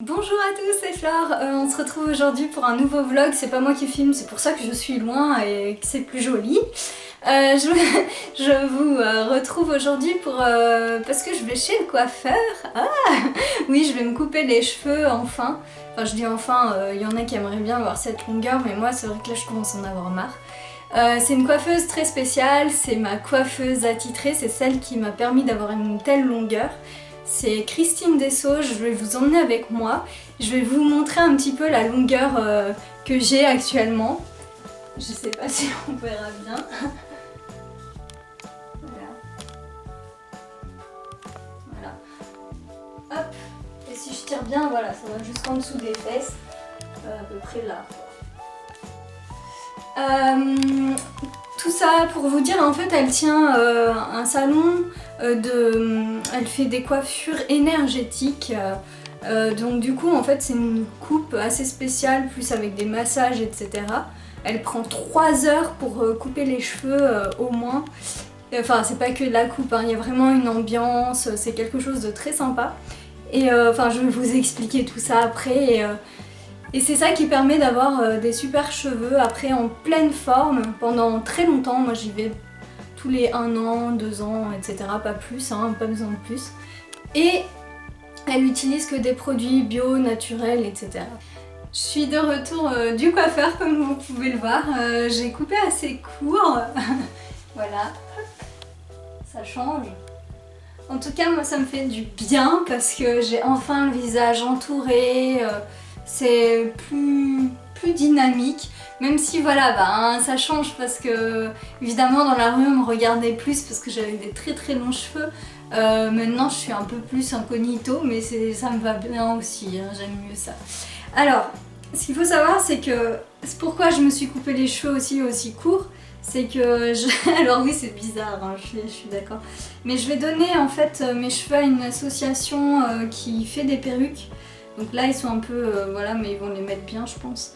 Bonjour à tous, c'est Flore, on se retrouve aujourd'hui pour un nouveau vlog, c'est pas moi qui filme, c'est pour ça que je suis loin et que c'est plus joli. Je vous retrouve aujourd'hui parce que je vais chez le coiffeur. Oui, je vais me couper les cheveux enfin. Enfin je dis enfin, il y en a qui aimeraient bien avoir cette longueur, mais moi c'est vrai que là je commence à en avoir marre. C'est une coiffeuse très spéciale, c'est ma coiffeuse attitrée, c'est celle qui m'a permis d'avoir une telle longueur. C'est Christine Dessau, je vais vous emmener avec moi. Je vais vous montrer un petit peu la longueur que j'ai actuellement. Je sais pas si on verra bien. Voilà. Hop. Et si je tire bien, voilà, ça va jusqu'en dessous des fesses. À peu près là. Tout ça pour vous dire, en fait, elle tient un salon elle fait des coiffures énergétiques. Donc du coup, en fait, c'est une coupe assez spéciale, plus avec des massages, etc. Elle prend 3 heures pour couper les cheveux au moins. Enfin, c'est pas que de la coupe, hein, il y a vraiment une ambiance, c'est quelque chose de très sympa. Et enfin, je vais vous expliquer tout ça après. Et c'est ça qui permet d'avoir des super cheveux après en pleine forme pendant très longtemps. Moi j'y vais tous les 1 an, 2 ans, etc. Pas plus, hein, pas besoin de plus. Et elle utilise que des produits bio, naturels, etc. Je suis de retour du coiffeur comme vous pouvez le voir. J'ai coupé assez court. Voilà, ça change. En tout cas moi ça me fait du bien parce que j'ai enfin le visage entouré. C'est plus dynamique, même si voilà, ça change parce que évidemment dans la rue on me regardait plus parce que j'avais des très longs cheveux. Maintenant je suis un peu plus incognito, mais ça me va bien aussi, hein, j'aime mieux ça. Alors, ce qu'il faut savoir c'est que c'est pourquoi je me suis coupé les cheveux aussi courts, c'est que alors oui c'est bizarre, hein, je suis d'accord, mais je vais donner en fait mes cheveux à une association qui fait des perruques. Donc là ils sont un peu, voilà, mais ils vont les mettre bien je pense.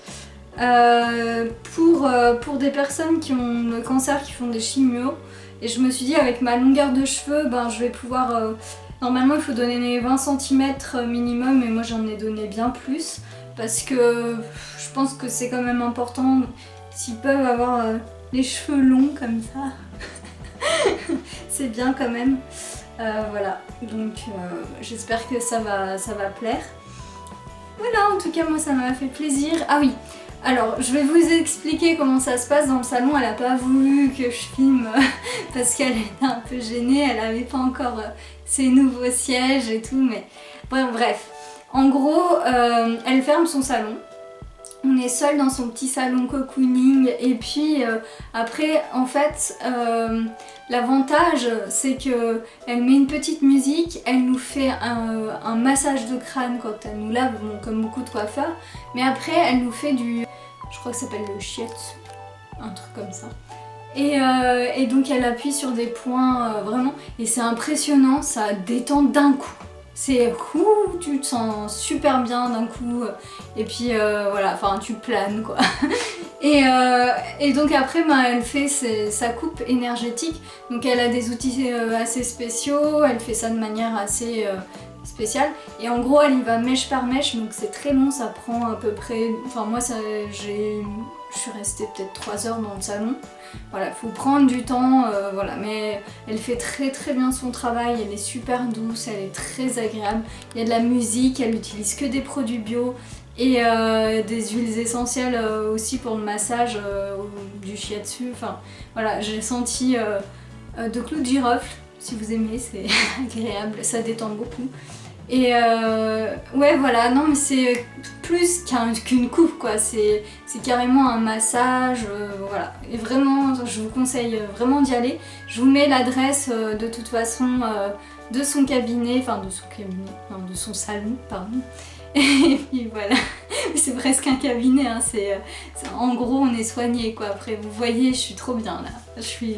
Pour des personnes qui ont le cancer, qui font des chimios. Et je me suis dit avec ma longueur de cheveux, je vais pouvoir... normalement il faut donner 20 cm minimum, et moi j'en ai donné bien plus. Parce que je pense que c'est quand même important, s'ils peuvent avoir les cheveux longs comme ça. C'est bien quand même. Voilà, donc j'espère que ça va plaire. Voilà, en tout cas moi ça m'a fait plaisir. Ah oui, alors je vais vous expliquer comment ça se passe dans le salon. Elle a pas voulu que je filme parce qu'elle était un peu gênée, elle avait pas encore ses nouveaux sièges et tout, mais bon, bref. En gros, elle ferme son salon. On est seul dans son petit salon cocooning, et puis après en fait l'avantage c'est que elle met une petite musique, elle nous fait un massage de crâne quand elle nous lave, bon, comme beaucoup de coiffeurs, mais après elle nous fait je crois que ça s'appelle le shiatsu, un truc comme ça. Et donc elle appuie sur des points vraiment, et c'est impressionnant, ça détend d'un coup. C'est tu te sens super bien d'un coup, et puis voilà, enfin tu planes quoi. Et donc après elle fait sa coupe énergétique, donc elle a des outils assez spéciaux, elle fait ça de manière assez spéciale, et en gros elle y va mèche par mèche, donc c'est très long, ça prend à peu près, enfin moi je suis restée peut-être 3 heures dans le salon. Voilà, il faut prendre du temps, voilà, mais elle fait très bien son travail, elle est super douce, elle est très agréable. Il y a de la musique, elle utilise que des produits bio et des huiles essentielles aussi pour le massage, du shiatsu, enfin voilà, j'ai senti de clous de girofle, si vous aimez, c'est agréable, ça détend beaucoup. Et ouais voilà, non mais c'est plus qu'une coupe quoi, c'est carrément un massage, voilà. Et vraiment, je vous conseille vraiment d'y aller. Je vous mets l'adresse de toute façon de son cabinet, enfin de son cabinet, non, de son salon, pardon. Et puis voilà, c'est presque un cabinet, hein, en gros on est soigné quoi. Après vous voyez, je suis trop bien là, je suis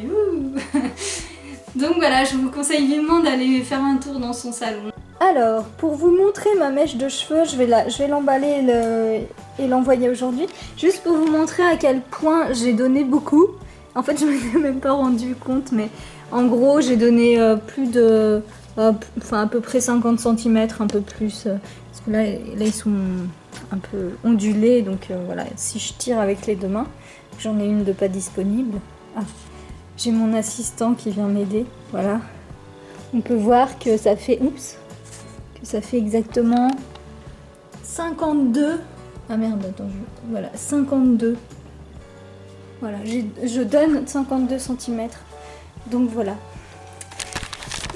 Donc voilà, je vous conseille vivement d'aller faire un tour dans son salon. Alors, pour vous montrer ma mèche de cheveux, je vais l'emballer et l'envoyer aujourd'hui. Juste pour vous montrer à quel point j'ai donné beaucoup. En fait, je ne me suis même pas rendu compte, mais en gros, j'ai donné plus de enfin à peu près 50 cm, un peu plus. Parce que là ils sont un peu ondulés, donc voilà, si je tire avec les deux mains, j'en ai une de pas disponible. Ah, j'ai mon assistant qui vient m'aider, voilà. On peut voir que ça fait, que ça fait exactement 52. Ah merde, attends, voilà, 52. Voilà, je donne 52 cm. Donc voilà.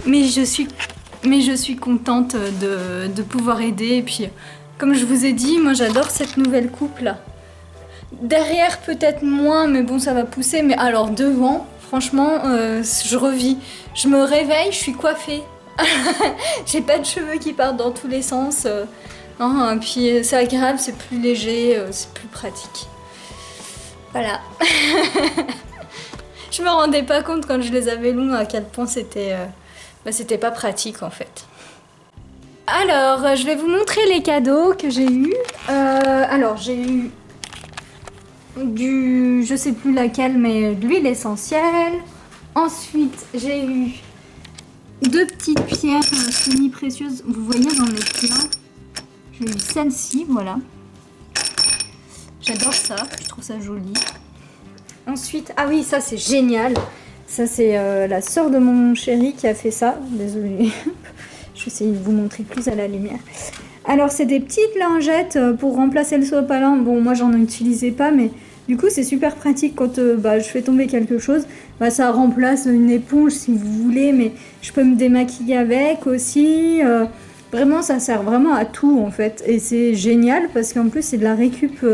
Mais je suis contente de pouvoir aider. Et puis, comme je vous ai dit, moi j'adore cette nouvelle coupe là. Derrière peut-être moins, mais bon ça va pousser. Mais alors devant, franchement, je revis. Je me réveille, je suis coiffée. J'ai pas de cheveux qui partent dans tous les sens. Hein, puis c'est agréable, c'est plus léger, c'est plus pratique. Voilà. Je me rendais pas compte quand je les avais longs à quel point c'était pas pratique en fait. Alors, je vais vous montrer les cadeaux que j'ai eus. Alors, j'ai eu je sais plus laquelle, mais de l'huile essentielle. Ensuite, j'ai eu 2 petites pierres semi-précieuses. Vous voyez, j'en ai plein. J'ai eu celle-ci, voilà. J'adore ça, je trouve ça joli. Ensuite, ah oui, ça c'est génial. Ça c'est la sœur de mon chéri qui a fait ça. Désolée, je vais essayer de vous montrer plus à la lumière. Alors c'est des petites lingettes pour remplacer le sopalin. Bon, moi j'en utilisais pas, mais du coup c'est super pratique quand je fais tomber quelque chose. Ça remplace une éponge si vous voulez, mais je peux me démaquiller avec aussi. Vraiment, ça sert vraiment à tout en fait. Et c'est génial parce qu'en plus c'est de la récup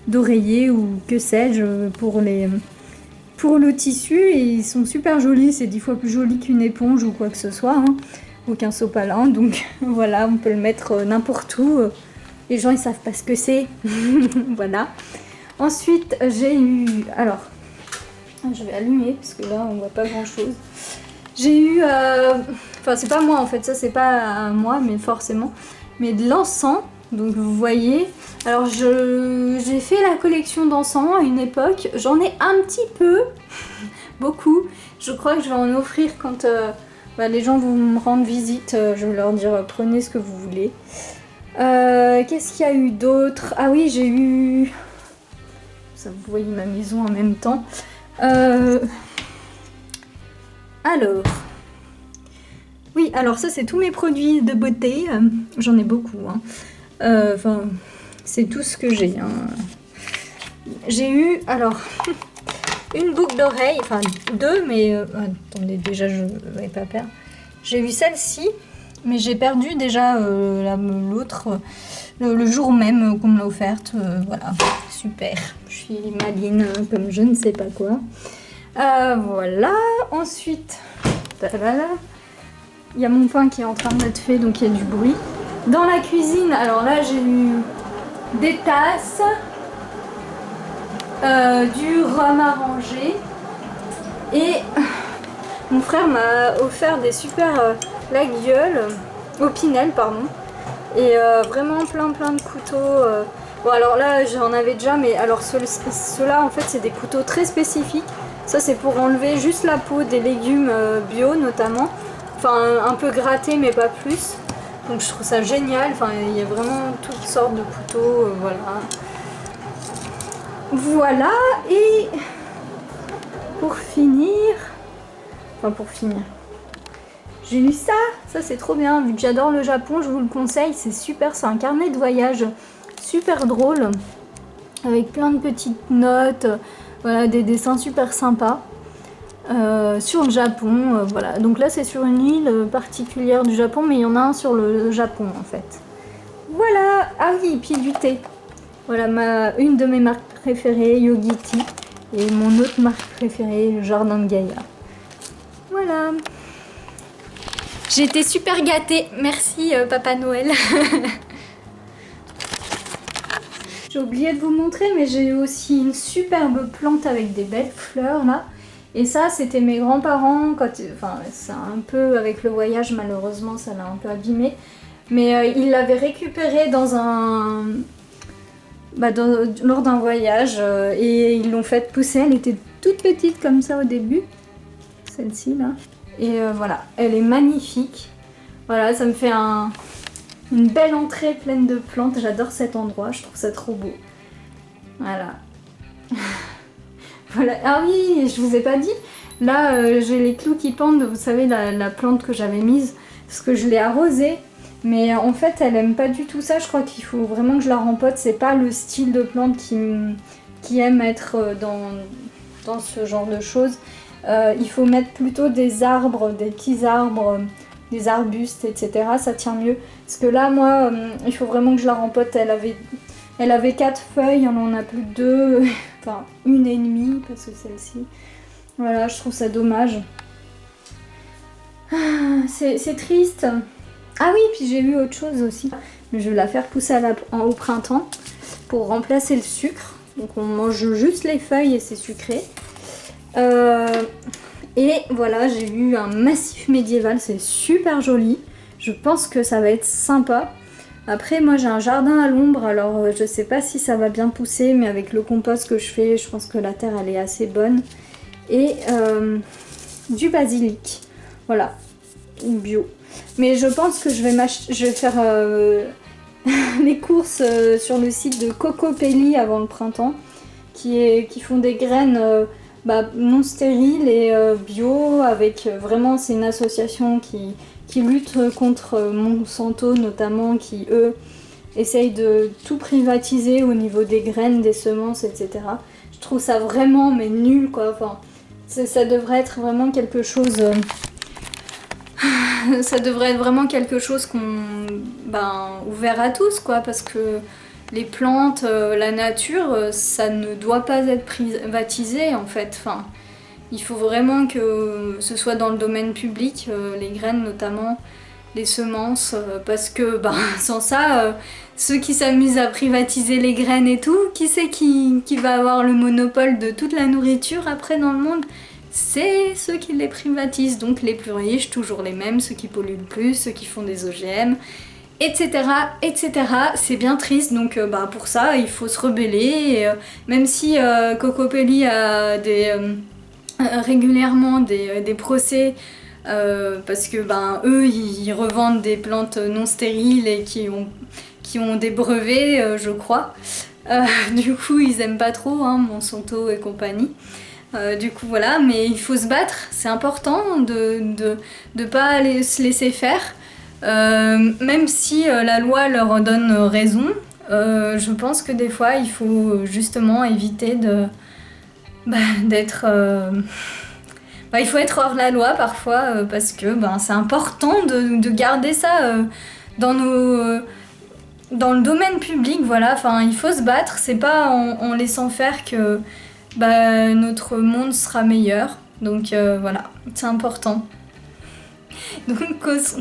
d'oreiller ou que sais-je pour le tissu. Et ils sont super jolis. C'est 10 fois plus joli qu'une éponge ou quoi que ce soit. Hein. Ou qu'un sopalin. Donc voilà, on peut le mettre n'importe où. Les gens ils savent pas ce que c'est. Voilà. Ensuite j'ai eu... Alors, je vais allumer parce que là on voit pas grand chose. J'ai eu... Enfin c'est pas moi en fait, ça c'est pas à moi mais forcément. Mais de l'encens. Donc vous voyez. Alors j'ai fait la collection d'encens à une époque. J'en ai un petit peu. Beaucoup. Je crois que je vais en offrir quand les gens vont me rendre visite. Je vais leur dire prenez ce que vous voulez. Qu'est-ce qu'il y a eu d'autre? Ah oui, j'ai eu... Ça, vous voyez ma maison en même temps. Alors... Oui, alors ça c'est tous mes produits de beauté. J'en ai beaucoup. Hein. C'est tout ce que j'ai. Hein. J'ai eu, alors, une boucle d'oreille, enfin 2, mais attendez, déjà je ne vais pas perdre. J'ai eu celle-ci, mais j'ai perdu déjà l'autre le jour même qu'on me l'a offerte. Voilà, super. Je suis maline comme je ne sais pas quoi. Voilà, ensuite, il y a mon pain qui est en train d'être fait, donc il y a du bruit. Dans la cuisine, alors là j'ai eu des tasses, du rhum arrangé et mon frère m'a offert des super la-gueule, Opinel pardon, et vraiment plein de couteaux. Bon alors là j'en avais déjà, mais alors ceux-là en fait c'est des couteaux très spécifiques. Ça c'est pour enlever juste la peau des légumes bio notamment, enfin un peu gratté mais pas plus. Donc je trouve ça génial, enfin il y a vraiment toutes sortes de couteaux, voilà. Voilà, et pour finir, j'ai eu ça c'est trop bien, vu que j'adore le Japon, je vous le conseille, c'est super, c'est un carnet de voyage super drôle, avec plein de petites notes, voilà, des dessins super sympas. Sur le Japon, voilà. Donc là c'est sur une île particulière du Japon, mais il y en a un sur le Japon en fait. Voilà. Ah oui, et puis du thé. Voilà une de mes marques préférées, Yogiti, et mon autre marque préférée, le Jardin de Gaïa. Voilà. J'ai été super gâtée. Merci Papa Noël. J'ai oublié de vous montrer, mais j'ai aussi une superbe plante avec des belles fleurs là. Et ça, c'était mes grands-parents, enfin, c'est un peu avec le voyage, malheureusement, ça l'a un peu abîmé. Mais ils l'avaient récupéré dans lors d'un voyage et ils l'ont faite pousser. Elle était toute petite comme ça au début, celle-ci là. Et voilà, elle est magnifique. Voilà, ça me fait une belle entrée pleine de plantes. J'adore cet endroit, je trouve ça trop beau. Voilà. Voilà. Ah oui, je vous ai pas dit. Là, j'ai les clous qui pendent. Vous savez, la plante que j'avais mise. Parce que je l'ai arrosée. Mais en fait, elle aime pas du tout ça. Je crois qu'il faut vraiment que je la rempote. C'est pas le style de plante qui aime être dans ce genre de choses. Il faut mettre plutôt des arbres, des petits arbres, des arbustes, etc. Ça tient mieux. Parce que là, moi, il faut vraiment que je la rempote. Elle avait 4 feuilles, on en a plus que 2. Enfin, 1,5 parce que celle-ci. Voilà, je trouve ça dommage. C'est triste. Ah oui, puis j'ai vu autre chose aussi. Je vais la faire pousser au printemps pour remplacer le sucre. Donc on mange juste les feuilles et c'est sucré. Et voilà, j'ai eu un massif médiéval, c'est super joli. Je pense que ça va être sympa. Après, moi j'ai un jardin à l'ombre, alors je sais pas si ça va bien pousser, mais avec le compost que je fais, je pense que la terre elle est assez bonne. Et du basilic, voilà, bio. Mais je pense que je vais faire les courses sur le site de Cocopelli avant le printemps, qui font des graines non stériles et bio, avec vraiment, c'est une association qui lutte contre Monsanto notamment, qui eux essayent de tout privatiser au niveau des graines, des semences, etc. Je trouve ça vraiment mais nul quoi, enfin ça devrait être vraiment quelque chose... ça devrait être vraiment quelque chose ouvert à tous quoi, parce que les plantes, la nature, ça ne doit pas être privatisé en fait. Enfin, il faut vraiment que ce soit dans le domaine public, les graines notamment, les semences, parce que sans ça, ceux qui s'amusent à privatiser les graines et tout, qui c'est qui va avoir le monopole de toute la nourriture après dans le monde? C'est ceux qui les privatisent, donc les plus riches, toujours les mêmes, ceux qui polluent le plus, ceux qui font des OGM, etc. etc. C'est bien triste, donc pour ça il faut se rebeller, et, même si Cocopelli a régulièrement des procès, parce que eux ils revendent des plantes non stériles et qui ont des brevets, je crois. Du coup ils aiment pas trop, hein, Monsanto et compagnie. Du coup voilà, mais il faut se battre, c'est important de pas se laisser faire, même si la loi leur donne raison. Je pense que des fois il faut justement éviter d'être... il faut être hors la loi parfois, parce que c'est important de garder ça dans le domaine public, voilà. Enfin, il faut se battre, c'est pas en laissant faire que notre monde sera meilleur. Donc voilà, c'est important. Donc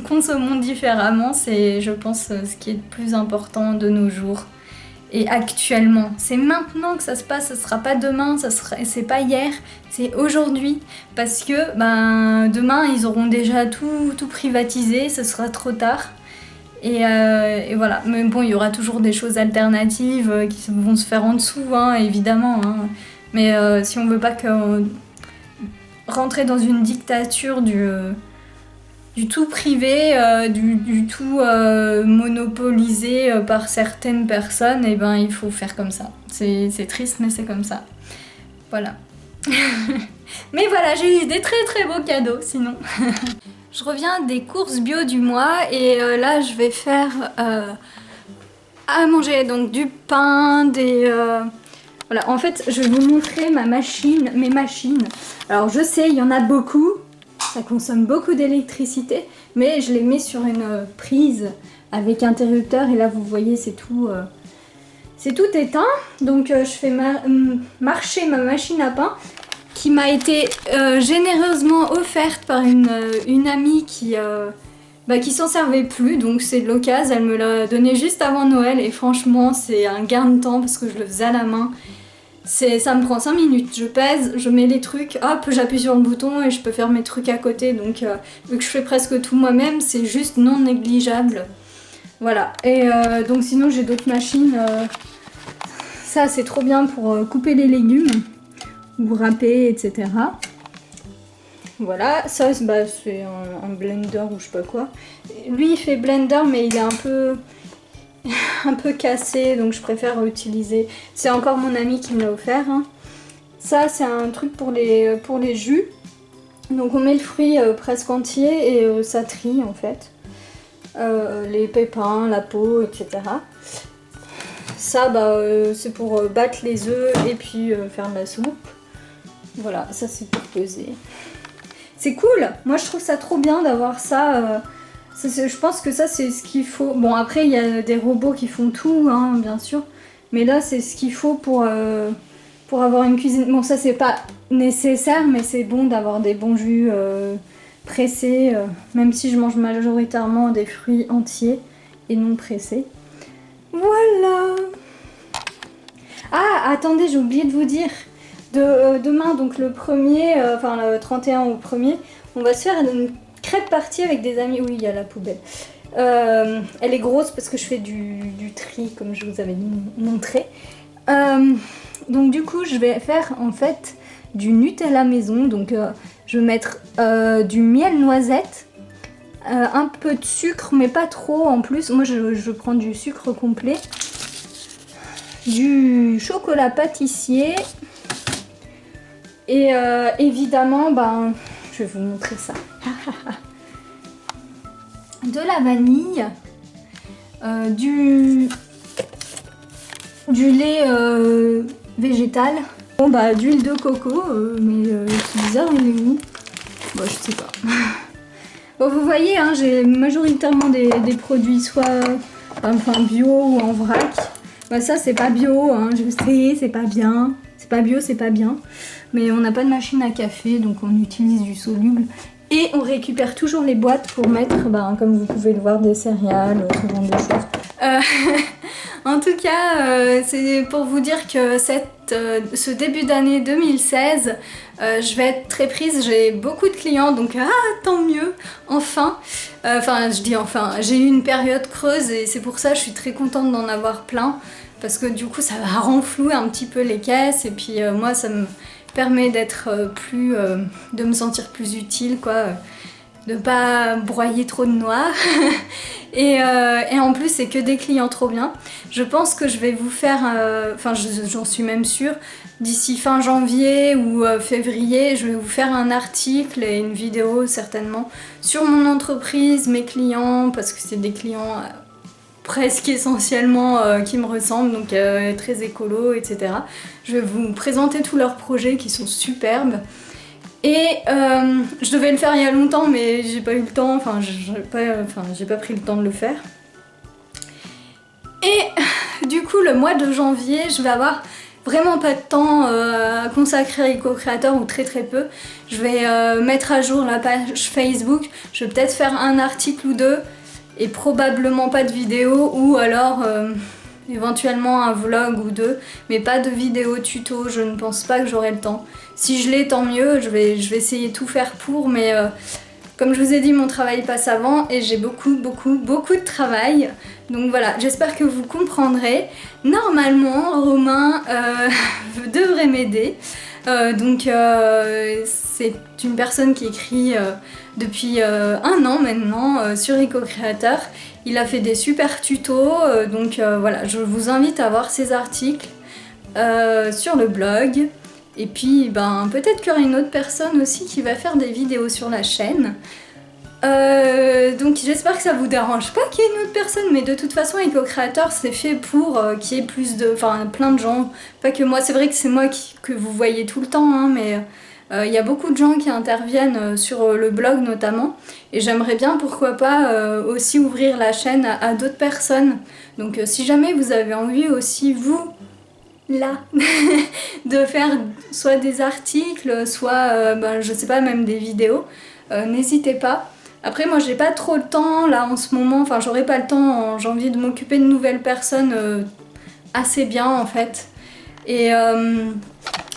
consommons différemment, c'est je pense ce qui est le plus important de nos jours. Et actuellement, c'est maintenant que ça se passe, ça sera pas demain, c'est pas hier, c'est aujourd'hui. Parce que demain ils auront déjà tout privatisé, ce sera trop tard. Et voilà, mais bon, il y aura toujours des choses alternatives qui vont se faire en dessous, hein, évidemment. Hein. Mais si on veut pas rentrer dans une dictature du tout privé, du tout monopolisé par certaines personnes, et il faut faire comme ça. C'est triste, mais c'est comme ça. Voilà. Mais voilà, j'ai eu des très très beaux cadeaux, sinon. Je reviens des courses bio du mois, et là je vais faire à manger, donc du pain, Voilà, en fait, je vais vous montrer mes machines. Alors, je sais, il y en a beaucoup, ça consomme beaucoup d'électricité, mais je les mets sur une prise avec interrupteur, et là, vous voyez, c'est tout éteint. Donc, je fais marcher ma machine à pain, qui m'a été généreusement offerte par une amie qui s'en servait plus, donc c'est de l'occasion. Elle me l'a donné juste avant Noël, et franchement, c'est un gain de temps, parce que je le faisais à la main. Ça me prend 5 minutes, je pèse, je mets les trucs, hop, j'appuie sur le bouton et je peux faire mes trucs à côté. Donc vu que je fais presque tout moi-même, c'est juste non négligeable. Voilà, et donc sinon j'ai d'autres machines. Ça c'est trop bien pour couper les légumes ou râper, etc. Voilà, ça bah, c'est un blender ou je sais pas quoi. Lui il fait blender mais il est un peu cassé donc je préfère utiliser. C'est encore mon ami qui me l'a offert. Hein. Ça c'est un truc pour les jus. Donc on met le fruit presque entier et ça trie en fait. Les pépins, la peau, etc. Ça bah, c'est pour battre les œufs et puis faire de la soupe. Voilà, ça c'est pour peser. C'est cool, moi je trouve ça trop bien d'avoir ça. Je pense que ça c'est ce qu'il faut. Bon après il y a des robots qui font tout, hein, bien sûr. Mais là c'est ce qu'il faut pour avoir une cuisine. Bon ça c'est pas nécessaire mais c'est bon d'avoir des bons jus pressés. Même si je mange majoritairement des fruits entiers et non pressés. Voilà. Ah attendez j'ai oublié de vous dire. Demain, donc le 1er, enfin le 31 au 1er, on va se faire une crêpe partie avec des amis. Oui, il y a la poubelle. Elle est grosse parce que je fais du tri, comme je vous avais montré. Donc du coup, je vais faire en fait du Nutella maison. Donc je vais mettre du miel noisette, un peu de sucre, mais pas trop en plus. Moi, je prends du sucre complet, du chocolat pâtissier. Et évidemment, ben, je vais vous montrer ça. De la vanille, du lait végétal, bon bah d'huile de coco, mais c'est bizarre, il est où? Bon, je sais pas. Bon, vous voyez, hein, j'ai majoritairement des produits soit enfin, bio ou en vrac. Bah, ça c'est pas bio, hein, je sais, c'est pas bien. C'est pas bio, c'est pas bien. Mais on n'a pas de machine à café, donc on utilise du soluble. Et on récupère toujours les boîtes pour mettre, ben, comme vous pouvez le voir, des céréales, ce genre de choses. En tout cas, c'est pour vous dire que ce début d'année 2016, je vais être très prise. J'ai beaucoup de clients, donc tant mieux, enfin. Enfin, je dis enfin, j'ai eu une période creuse et c'est pour ça que je suis très contente d'en avoir plein. Parce que du coup, ça va renflouer un petit peu les caisses et puis moi, ça me permet d'être de me sentir plus utile, quoi, de pas broyer trop de noix. et en plus c'est que des clients trop bien. Je pense que je vais vous faire, enfin j'en suis même sûre, d'ici fin janvier ou février, je vais vous faire un article et une vidéo certainement sur mon entreprise, mes clients, parce que c'est des clients presque essentiellement qui me ressemblent, donc très écolo, etc. Je vais vous présenter tous leurs projets qui sont superbes. Et je devais le faire il y a longtemps, mais j'ai pas eu le temps, enfin j'ai pas pris le temps de le faire. Et du coup, le mois de janvier, je vais avoir vraiment pas de temps à consacrer à EcoCreator ou très très peu. Je vais mettre à jour la page Facebook, je vais peut-être faire un article ou deux, et probablement pas de vidéo, ou alors éventuellement un vlog ou deux, mais pas de vidéo tuto, je ne pense pas que j'aurai le temps. Si je l'ai, tant mieux, je vais essayer de tout faire pour, mais comme je vous ai dit, mon travail passe avant et j'ai beaucoup de travail. Donc voilà, j'espère que vous comprendrez. Normalement, Romain devrait m'aider. C'est une personne qui écrit depuis 1 an maintenant sur EcoCreator. Il a fait des super tutos, voilà, je vous invite à voir ses articles sur le blog. Et puis ben, peut-être qu'il y aura une autre personne aussi qui va faire des vidéos sur la chaîne. Donc j'espère que ça vous dérange pas qu'il y ait une autre personne, mais de toute façon EcoCreator c'est fait pour qu'il y ait plein de gens, pas que moi, c'est vrai que c'est moi que vous voyez tout le temps, hein, mais il y a beaucoup de gens qui interviennent sur le blog notamment, et j'aimerais bien pourquoi pas aussi ouvrir la chaîne à d'autres personnes. Donc si jamais vous avez envie aussi vous là de faire soit des articles, soit je sais pas, même des vidéos, n'hésitez pas. Après moi j'ai pas trop le temps là en ce moment, enfin j'aurai pas le temps en janvier de m'occuper de nouvelles personnes assez bien en fait. Et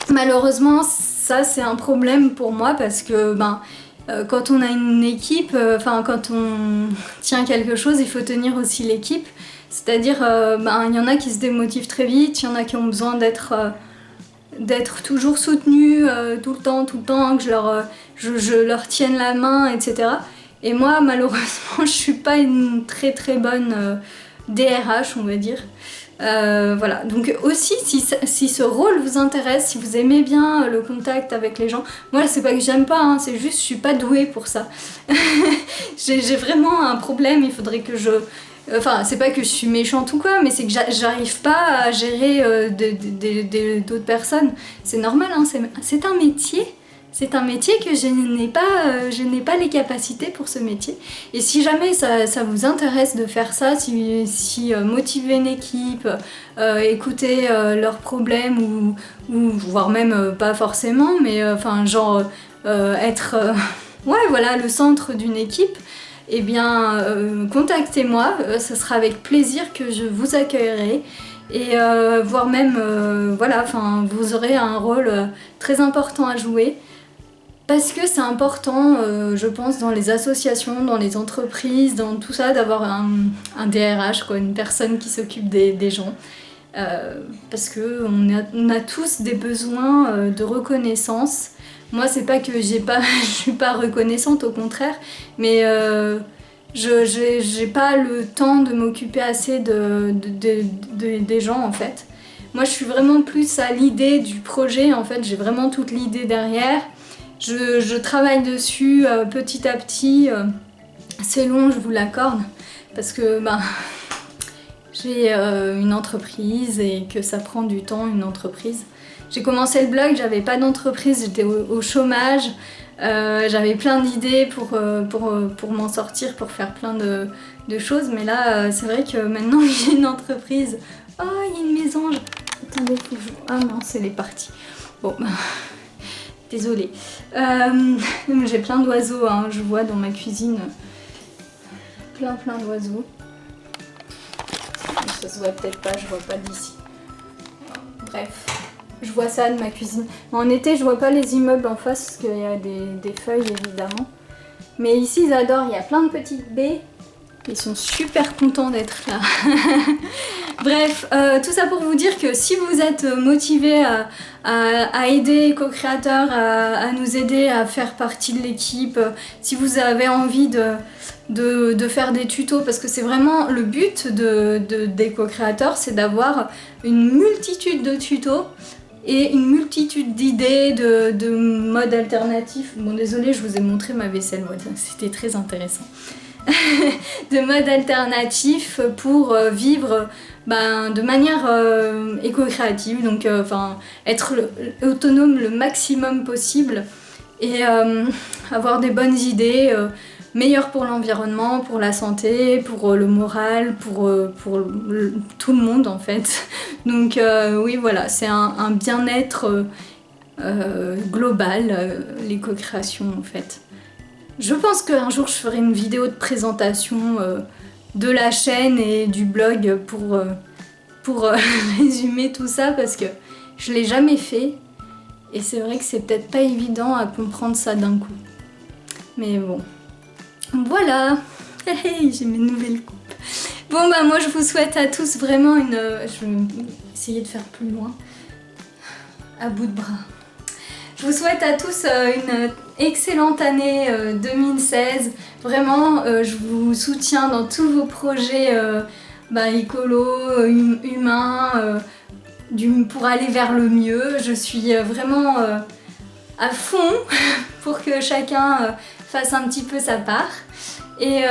malheureusement ça c'est un problème pour moi parce que quand on a une équipe, quand on tient quelque chose, il faut tenir aussi l'équipe. C'est-à-dire, il y en a qui se démotivent très vite, il y en a qui ont besoin d'être d'être toujours soutenus tout le temps, que je leur tienne la main, etc. Et moi, malheureusement, je suis pas une très très bonne DRH, on va dire. Voilà, donc aussi si ce rôle vous intéresse, si vous aimez bien le contact avec les gens, moi c'est pas que j'aime pas, hein, c'est juste je suis pas douée pour ça. J'ai vraiment un problème, il faudrait que je... Enfin, c'est pas que je suis méchante ou quoi, mais c'est que j'arrive pas à gérer d'autres personnes. C'est normal, hein, c'est un métier. C'est un métier que je n'ai pas les capacités pour ce métier. Et si jamais ça vous intéresse de faire ça, si motiver une équipe, écouter leurs problèmes ou voire même pas forcément, mais enfin genre être ouais voilà le centre d'une équipe, eh bien contactez-moi, ça sera avec plaisir que je vous accueillerai. Et voire même voilà, enfin vous aurez un rôle très important à jouer. Parce que c'est important, je pense, dans les associations, dans les entreprises, dans tout ça, d'avoir un DRH, quoi, une personne qui s'occupe des gens. Parce qu'on a tous des besoins de reconnaissance. Moi, c'est pas que je suis pas reconnaissante, au contraire, mais j'ai pas le temps de m'occuper assez des gens, en fait. Moi, je suis vraiment plus à l'idée du projet, en fait, j'ai vraiment toute l'idée derrière. Je travaille dessus petit à petit, c'est long, je vous l'accorde, parce que j'ai une entreprise et que ça prend du temps, une entreprise. J'ai commencé le blog, j'avais pas d'entreprise, j'étais au chômage, j'avais plein d'idées pour m'en sortir, pour faire plein de choses, mais là c'est vrai que maintenant j'ai une entreprise. Oh, il y a une mésange. Attendez, faut que je... Ah mince, elle est partie. Bon, désolée. J'ai plein d'oiseaux, hein, je vois dans ma cuisine plein d'oiseaux. Ça se voit peut-être pas, je vois pas d'ici. Bref, je vois ça de ma cuisine. En été, je vois pas les immeubles en face parce qu'il y a des feuilles évidemment. Mais ici, ils adorent, il y a plein de petites baies. Ils sont super contents d'être là. Bref, tout ça pour vous dire que si vous êtes motivé à aider les co-créateurs, à nous aider à faire partie de l'équipe, si vous avez envie de faire des tutos, parce que c'est vraiment le but des co-créateurs, c'est d'avoir une multitude de tutos et une multitude d'idées, de modes alternatifs. Bon, désolé, je vous ai montré ma vaisselle, voilà, c'était très intéressant. De modes alternatifs pour vivre de manière éco-créative, donc être autonome le maximum possible et avoir des bonnes idées meilleures pour l'environnement, pour la santé, pour le moral, pour tout le monde en fait. Donc oui voilà, c'est un bien-être global, l'éco-création en fait. Je pense qu'un jour je ferai une vidéo de présentation de la chaîne et du blog pour résumer tout ça parce que je l'ai jamais fait et c'est vrai que c'est peut-être pas évident à comprendre ça d'un coup. Mais bon, voilà, j'ai mes nouvelles coupes. Bon moi je vous souhaite à tous vraiment une... Je vais essayer de faire plus loin, à bout de bras. Je vous souhaite à tous une excellente année 2016. Vraiment, je vous soutiens dans tous vos projets écolo, humains, pour aller vers le mieux. Je suis vraiment à fond pour que chacun fasse un petit peu sa part. Et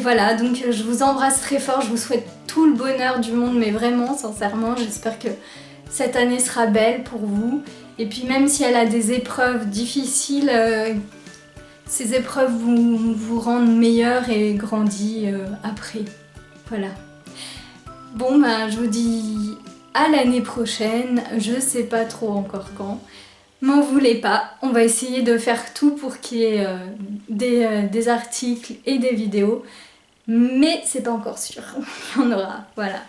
voilà, donc je vous embrasse très fort. Je vous souhaite tout le bonheur du monde, mais vraiment, sincèrement, j'espère que cette année sera belle pour vous. Et puis même si elle a des épreuves difficiles, ces épreuves vous rendent meilleur et grandis après. Voilà. Bon je vous dis à l'année prochaine, je sais pas trop encore quand. M'en voulez pas, on va essayer de faire tout pour qu'il y ait des articles et des vidéos. Mais c'est pas encore sûr, il y en aura, voilà.